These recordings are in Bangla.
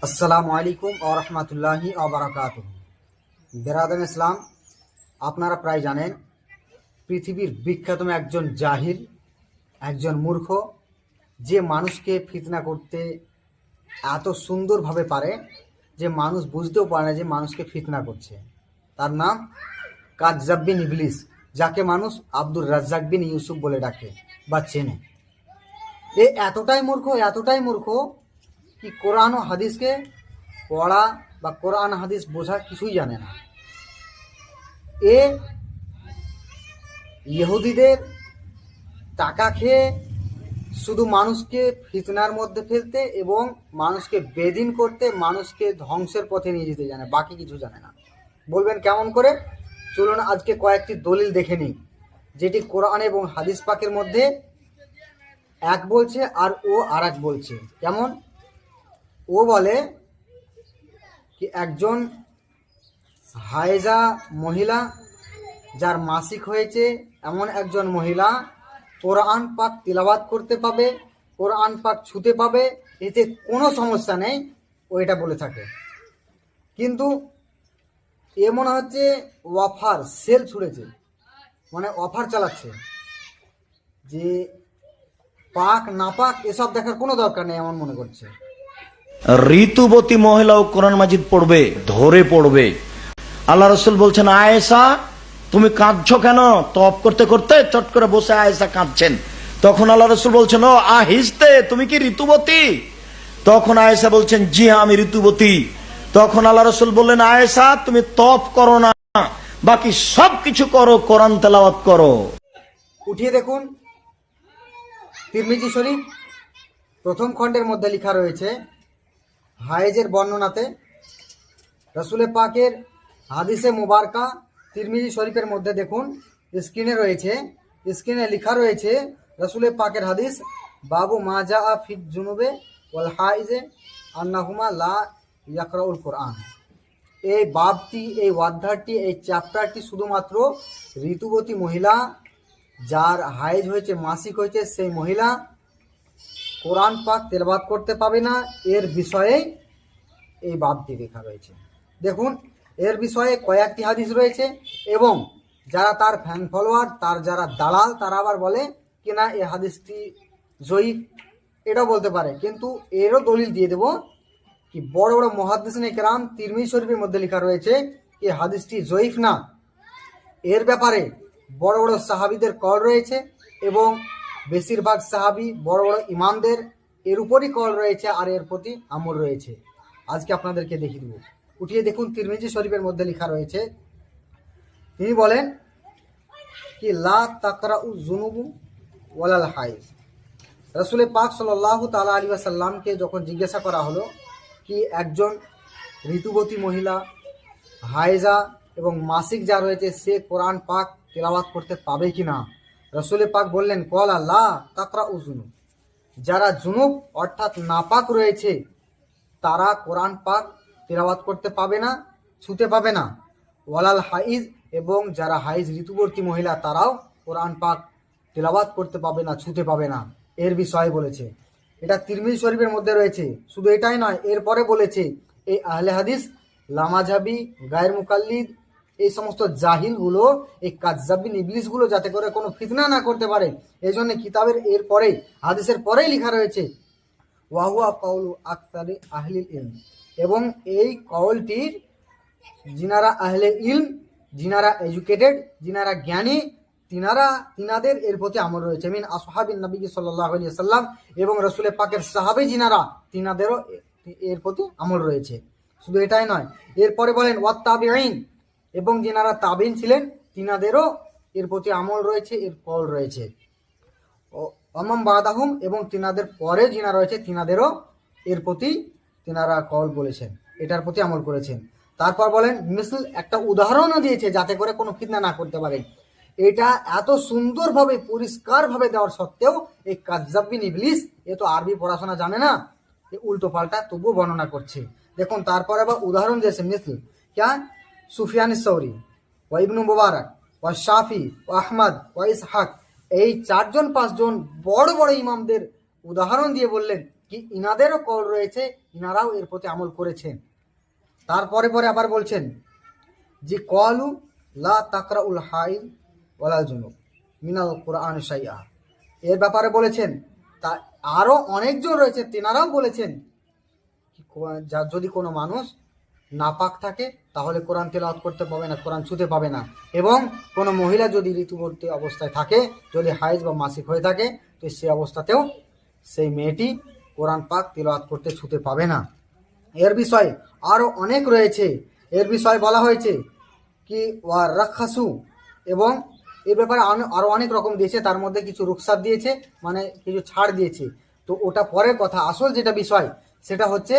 আসসালামু আলাইকুম ওয়া রাহমাতুল্লাহি ওয়া বারাকাতুহু। বেরাদান ইসলাম, আপনারা প্রায় জানেন পৃথিবীর বিখ্যাতম একজন জাহিল, একজন মূর্খ, যে মানুষকে ফিতনা করতে এত সুন্দরভাবে পারে যে মানুষ বুঝতেও পারে না যে মানুষকে ফিতনা করছে। তার নাম কাযযাব বিন ইবলিস, যাকে মানুষ আব্দুর রাজ্জাক বিন ইউসুফ বলে ডাকে বা চেনে। এ এতটাই মূর্খ কি কোরআন ও হাদিসকে পড়া বা কোরআন হাদিস বোঝা কিছুই জানে না। এ ইহুদিদের টাকা খেয়ে শুধু মানুষকে ফিতনার মধ্যে ফেলতে এবং মানুষকে বেদিন করতে, মানুষকে ধ্বংসের পথে নিয়ে যেতে জানে, বাকি কিছু জানে না। বলবেন কেমন করে? চলুন আজকে কয়েকটি দলিল দেখে নিই, যেটি কোরআন এবং হাদিস পাকের মধ্যে এক বলছে আর ও আর এক বলছে। কেমন? ও বলে কি একজন হায়েজা মহিলা, যার মাসিক হয়েছে, এমন একজন মহিলা কোরআন পাক তিলাওয়াত করতে পাবে, কোরআন পাক ছুতে পাবে, এতে কোনো সমস্যা নেই, ও এটা বলে থাকে। কিন্তু এ মনে হচ্ছে অফার সেল ছুড়েছে, মানে অফার চালাচ্ছে যে পাক না পাক এসব দেখার কোনো দরকার নেই, এমন মনে করছে। ঋতুবতী মহিলাও কোরআন মাজিদ পড়বে, ধরে পড়বে। আল্লাহ রসুল বলছেন, আয়েশা তুমি কাঁদছো কেন? তপ করতে করতে চট করে বসে আয়েশা কাঁদছেন। তখন আল্লাহ রসুল বলছেন, ও আহিস্তে, তুমি কি ঋতুবতী? তখন আয়েশা বলছেন, জি হ্যাঁ আমি ঋতুবতী। তখন আল্লাহ রসুল বললেন, আয়েশা তুমি তপ করো না, বাকি সব কিছু করো, কোরআন তেলাওয়াত করো। উঠিয়ে দেখুন তিরমিজি শরীফ প্রথম খণ্ডের মধ্যে লেখা রয়েছে হায়েজের বর্ণনাতে, রসুলে পাকের হাদিসে মুবারকা তিরমিজি শরীফের মধ্যে দেখুন, স্ক্রিনে লেখা রয়েছে রসুলে পাকের হাদিস, বাবু মাজা ফিদ জুনুবে ওয়াল হাইজে আন্নাহুমা লা ইয়াকরাউল কোরআন। এই বাবটি, এই অধ্যায়টি, এই চ্যাপ্টারটি শুধুমাত্র ঋতুবতী মহিলা, যার হাইজ হয়েছে, মাসিক হয়েছে, সেই মহিলা কোরআন পাক তেলাওয়াত করতে পাবে না, এর বিষয়ে এই বাবটি লেখা রয়েছে। দেখুন এর বিষয়ে কয়েকটি হাদিস রয়েছে, এবং যারা তার ফ্যান ফলোয়ার, তার যারা দালাল, তারা আবার বলে কিনা এই হাদিসটি জয়ীফ, এটাও বলতে পারে। কিন্তু এরও দলিল দিয়ে দেব কি বড় বড় মুহাদ্দিসিনে কেরাম তিরমিজি শরীফের মধ্যে লেখা রয়েছে এই হাদিসটি জয়ীফ না। এর ব্যাপারে বড় বড় সাহাবীদের কল রয়েছে, এবং বেশিরভাগ সাহাবী, বড় বড় ইমামদের এর উপরই কল রয়েছে আর এর প্রতি আমল রয়েছে। আজকে আপনাদেরকে দেখিয়ে দেব। উঠিয়ে দেখুন তিরমিজি শরীফের মধ্যে লেখা রয়েছে, তিনি বলেন কি লা তাকরাউ যুনুবু ওয়ালাল হাইজ। রাসূল পাক সাল্লাল্লাহু তাআলা আলাইহি ওয়াসাল্লামকে যখন জিজ্ঞাসা করা হলো কি একজন ঋতুবতী মহিলা, হায়েজা এবং মাসিক যা রয়েছে, সে কোরআন পাক তেলাওয়াত করতে পাবে কিনা, রাসূল পাক বললেন ক্বালা লা তাকরাউ যুনুব, যারা জুনুব অর্থাৎ নাপাক রয়েছে তারা কোরআন পাক তেলাওয়াত করতে পাবে না, ছুতে পাবে না। ওয়ালাল হাইজ, এবং যারা হাইজ ঋতুবর্তী মহিলা, তারাও কোরআন পাক তেলাওয়াত করতে পাবে না, ছুতে পাবে না, এর বিষয়ে বলেছে। এটা তিরমিজি শরীফের মধ্যে রয়েছে। শুধু এটাই নয়, এরপরে বলেছে এই আহলে হাদিস, লামাজাবি, গায়ের মুকাল্লিদ, এই সমস্ত জাহিলগুলো, এই কাযযাব বিন ইবলিসগুলো যাতে করে কোনো ফিতনা না করতে পারে, এই জন্য কিতাবের এর পরে, হাদিসের পরেই লেখা রয়েছে ওয়াহুয়া কাউলু আকতারি আহলিল ইলম, এবং এই কওলটির যিনারা আহলে ইলম, যিনারা এডুকেটেড, যিনারা জ্ঞানী, তিনাদের এর প্রতি আমল রয়েছে। মিন আসহাবিন নবী সাল্লাল্লাহু আলাইহি ওয়াসাল্লাম, এবং রাসূলের পাকের সাহাবী যিনারা, তিনাদেরও এর প্রতি আমল রয়েছে। শুধু এটাই নয়, এরপরে বলেন ওয়াত তাবিঈন, এবং যিনারা তাবিঈন ছিলেন, তিনাদেরও এর প্রতি আমল রয়েছে, এর কল রয়েছে। অমাম বাদাহুম, এবং তিনাদের পরে যিনা রয়েছে, তিনাদেরও এর প্রতি তিনারা কল বলেছেন, এটার প্রতি আমল করেছেন। তারপর বলেন মিসল, একটা উদাহরণও দিয়েছে যাতে করে কোনো ফিতনা না করতে পারে। এটা এত সুন্দরভাবে পরিষ্কারভাবে দেওয়ার সত্ত্বেও এই কাযযাব বিন ইবলিস, এ তো আরবি পড়াশোনা জানে না, এ উল্টো পাল্টা তবুও বর্ণনা করছে। দেখুন তারপর আবার উদাহরণ দিয়েছে মিসল ক্যা সুফিয়ান সৌরি, ওয়া ইবনু মুবারক, ওয়া শাফি, ওয়া আহমদ, ওয়া ইসহাক, এই 4-5 জন বড় বড় ইমামদের উদাহরণ দিয়ে বললেন কি ইনাদেরও কল রয়েছে, ইনারাও এর প্রতি আমল করেছেন। তারপরে পরে আবার বলছেন যে কলু লা তাকরাউল হাইদ ওয়ালাল জুনুব মিনাল কুরআন শাইআ, এর ব্যাপারে বলেছেন। তা আরো অনেকজন রয়েছে, তেনারাও বলেছেন যদি কোনো মানুষ নাপাক থাকে তাহলে কোরআন তেলাওয়াত করতে পাবে না, কোরআন ছুঁতে পাবে না। এবং কোনো মহিলা যদি ঋতুবর্তী অবস্থায় থাকে, যদি হাইজ বা মাসিক হয়ে থাকে, তো সেই অবস্থাতেও সেই মেয়েটি কোরআন পাক তেলাওয়াত করতে ছুঁতে পাবে না। এর বিষয়ে আরও অনেক রয়েছে। এর বিষয়ে বলা হয়েছে কি ওয়া রাখাসু, এবং এ ব্যাপারে আরও অনেক রকম দিয়েছে, তার মধ্যে কিছু রুখসাত দিয়েছে, মানে কিছু ছাড় দিয়েছে। তো ওটা পরের কথা। আসল যেটা বিষয় সেটা হচ্ছে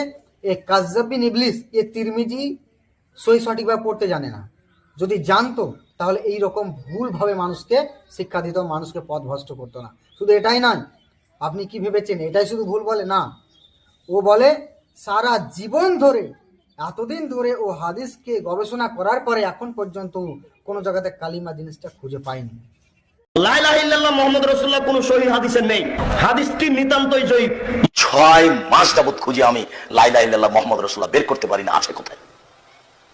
এ কাজ্জাবিন ইবলিস, এ তিরমিজি সঠিকভাবে পড়তে জানে না। যদি জানতো তাহলে এই রকম ভুলভাবে মানুষকে শিক্ষা দিত, মানুষকে পথভ্রষ্ট করতো না। শুধু এটাই নয়, আপনি কি ভেবেছেন এটাই শুধু ভুল বলে? না, ও বলে সারা জীবন ধরে, এতদিন ধরে ও হাদিসকে গবেষণা করার পরে এখন পর্যন্ত কোনো জায়গাতে কালিমা জিনিসটা খুঁজে পায়নি। লা ইলাহা ইল্লাল্লাহ মুহাম্মদ রাসূলুল্লাহ কোন সহিহ হাদিসে নেই, হাদিসটি নিতান্তই জয়ীফ। 6 মাস যাবত খুঁজে আমি লা ইলাহা ইল্লাল্লাহ মুহাম্মদ রাসূলুল্লাহ বের করতে পারি না, আছে কোথায়?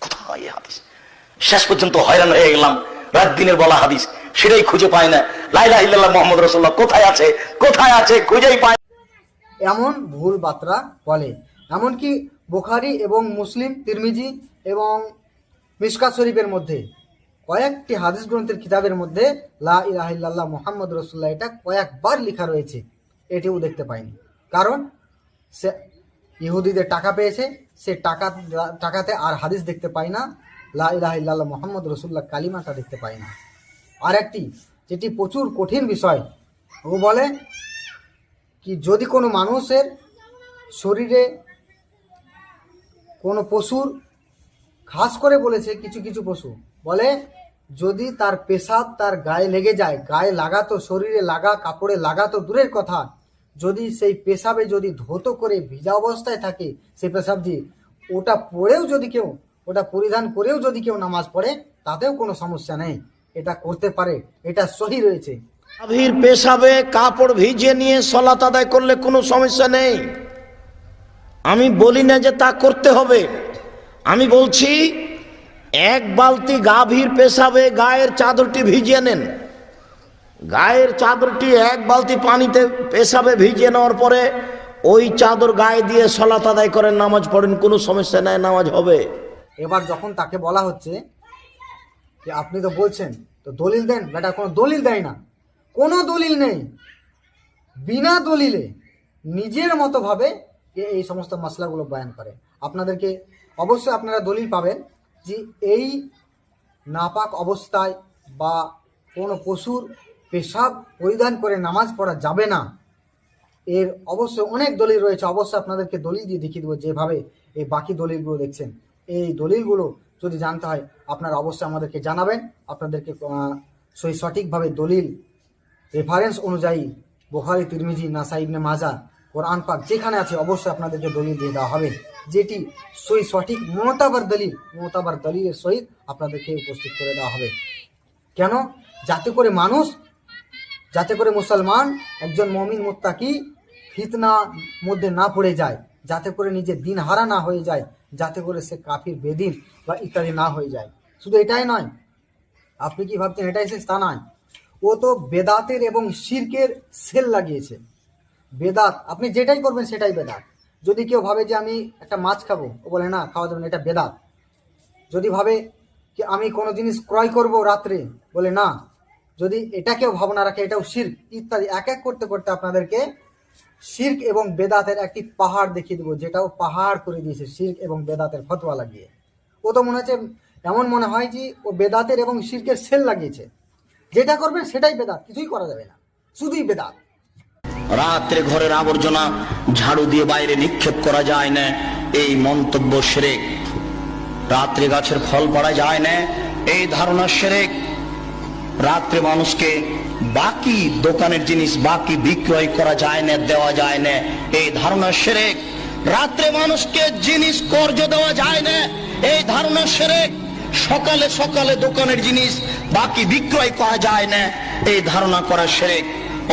কোথায় এই হাদিস? শেষ পর্যন্ত হয়রান হয়ে গেলাম, রাত দিনের বলা হাদিস সেটাই খুঁজে পাই না। লা ইলাহা ইল্লাল্লাহ মুহাম্মদ রাসূলুল্লাহ কোথায় আছে, কোথায় আছে খুঁজেই পাই। এমন ভুল বার্তা বলে। এমনকি বুখারী এবং মুসলিম, তিরমিজি এবং মিশকাত শরীফের মধ্যে কয়েকটি হাদিস গ্রন্থের কিতাবের মধ্যে লা ইলাহা ইল্লাল্লাহ মুহাম্মদ রাসূলুল্লাহ এটা কয়েকবার লেখা রয়েছে, এটিও দেখতে পাইনি। কারণ সে ইহুদিদের টাকা পেয়েছে, সে টাকাতে আর হাদিস দেখতে পাই না, লা ইলাহা ইল্লাল্লাহ মুহাম্মদ রাসূলুল্লাহ কালিমাটা দেখতে পাই না। আর একটি যেটি প্রচুর কঠিন বিষয়, ও বলে কি যদি কোনো মানুষের শরীরে কোনো পশুর, খাস করে বলেছে কিছু কিছু পশু বলে যদি তার পেশাব তার গায়ে লেগে যায়, গায়ে লাগাতো, শরীরে লাগা, কাপড়ে লাগাতো দূরের কথা, যদি সেই পেশাবে যদি ধৌত করে ভিজা অবস্থায় থাকে সেই পেশাব দিয়ে, ওটা পরেও যদি কেউ, ওটা পরিধান করেও যদি কেউ নামাজ পড়ে তাতেও কোনো সমস্যা নেই, এটা করতে পারে, এটা সহি রয়েছে। গাভীর পেশাবে কাপড় ভিজিয়ে নিয়ে সালাত আদায় করলে কোনো সমস্যা নেই। আমি বলি না যে তা করতে হবে, আমি বলছি এক বালতি গাভীর পেশাবে গায়ের চাদরটি ভিজিয়ে নেন, গায়ের চাদরটি এক বালতি পানিতে পেশাবে ভিজিয়ে নেওয়ার পরে ওই চাদর গায়ে দিয়ে সালাত আদায় করেন, নামাজ পড়েন, কোনো সমস্যা নাই, নামাজ হবে। এবার যখন তাকে বলা হচ্ছে যে আপনি তো বলছেন তো দলিল দেন, বেটা কোনো দলিল দেয় না, কোনো দলিল নেই, বিনা দলিলে নিজের মতো ভাবে এই সমস্ত মশলাগুলো বয়ান করে। আপনাদেরকে অবশ্যই আপনারা দলিল পাবেন যে এই নাপাক অবস্থায় বা কোনো পশুর পেশাব পরিধান করে নামাজ পড়া যাবে না, এর অবশ্যই অনেক দলিল রয়েছে। অবশ্যই আপনাদেরকে দলিল দিয়ে দেখিয়ে দেবো, যেভাবে এই বাকি দলিলগুলো দেখছেন। এই দলিলগুলো যদি জানতে হয় আপনারা অবশ্যই আমাদেরকে জানাবেন, আপনাদেরকে সঠিকভাবে দলিল রেফারেন্স অনুযায়ী বুখারী, তিরমিজি, নাসাই, ইবনে মাজাহ, কোরআন পাক যেখানে আছে অবশ্যই আপনাদেরকে দলিল দিয়ে দেওয়া হবে, যেটি সঠিক মোতাবার দলিলের সহিত আপনাদেরকে উপস্থিত করে দেওয়া হবে। কেন? যাতে করে মুসলমান একজন মুমিন মুত্তাকি ফিতনা মধ্যে না পড়ে যায়, যাতে করে নিজের দিন হারা না হয়ে যায়, যাতে করে সে কাফির, বেদিন বা ইত্যাদি না হয়ে যায়। শুধু এটাই নয়, আপনি কি ভাবছেন এটাই শেষ? তা নয়, ও তো বেদাতের এবং শিরকের সেল লাগিয়েছে। বেদাত, আপনি যেটাই করবেন সেটাই বেদাত। যদি কেউ ভাবে যে আমি একটা মাছ খাবো, ও বলে না খাওয়া যাবে না, এটা বেদাত। যদি ভাবে কি আমি কোনো জিনিস ক্রয় করব রাত্রে, বলে না, যদি এটা কেউ ভাবনা রাখে এটাও শিরক, ইত্যাদি এক এক করতে করতে আপনাদেরকে শিরক এবং বেদাতের একটি পাহাড় দেখিয়ে দেবো, যেটাও পাহাড় করে দিয়েছে শিরক এবং বেদাতের ফতোয়া লাগিয়ে। ও তো মনে হচ্ছে, এমন মনে হয় যে ও বেদাতের এবং শিরকের সেল লাগিয়েছে, যেটা করবেন সেটাই বেদাত, কিছুই করা যাবে না, শুধুই বেদাত। রাত্রে ঘরের আবর্জনা ঝাড়ু দিয়ে বাইরে নিক্ষেপ করা যায় না, এই মন্তব্য শিরক। রাত্রে গাছের ফল পড়া যায় না, এই ধারণা শিরক। রাত্রে মানুষকে বাকি দোকানের জিনিস বাকি বিক্রয় করা যায় না, দেওয়া যায় না, এই ধারণা শিরক। রাত্রে মানুষকে জিনিস কর্জ দেওয়া যায় না, এই ধারণা শিরক। সকালে দোকানের জিনিস বাকি বিক্রয় করা যায় না, এই ধারণা করা শিরক।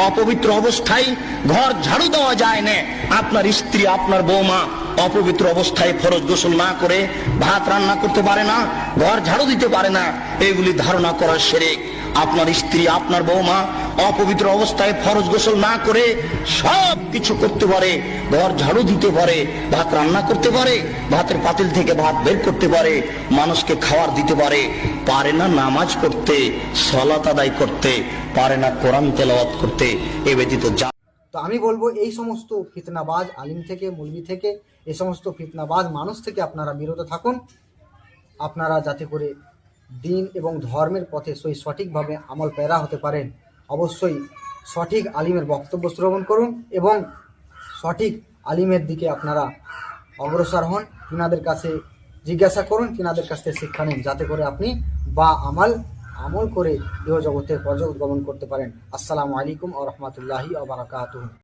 অপবিত্র অবস্থায় ঘর ঝাড়ু দেওয়া যায় না। আপনার স্ত্রী, আপনার বৌমা অপবিত্র অবস্থায় ফরজ গোসল না করে ভাত রান্না করতে পারে না, ঘর ঝাড়ু দিতে পারে না, এগুলি ধারণা করা শিরক। আপনার স্ত্রী, আপনার বৌমা অপবিত্র অবস্থায় ফরজ গোসল না করে সব কিছু করতে পারে, ঘর ঝাড়ু দিতে পারে, ভাত রান্না করতে পারে, ভাতের পাতিল থেকে ভাত বের করতে পারে, মানুষকে খাবার দিতে পারে, পারে না নামাজ পড়তে, সালাত আদায় করতে, পারে না কোরআন তেলাওয়াত করতে, এ ব্যতীত যা। তো আমি বলবো এই সমস্ত ফিতনাবাজ আলিম থেকে, মৌলবি থেকে, এই সমস্ত ফিতনাবাজ মানুষ থেকে আপনারা বিরত থাকুন। আপনারা যাতে করে দিন এবং ধর্মের পথে সঠিকভাবে আমল পেরা হতে পারেন, অবশ্যই সঠিক আলিমের বক্তব্য শ্রবণ করুন এবং সঠিক আলিমের দিকে আপনারা অগ্রসর হন। তিনাদের কাছে জিজ্ঞাসা করুন, তিনাদের কাছ থেকে শিক্ষা নিন, যাতে করে আপনি বা আমল করে ইহজগতে পরজগৎ গমন করতে পারেন। আসসালামু আলাইকুম ওয়া রাহমাতুল্লাহি ওয়া বারাকাতুহু।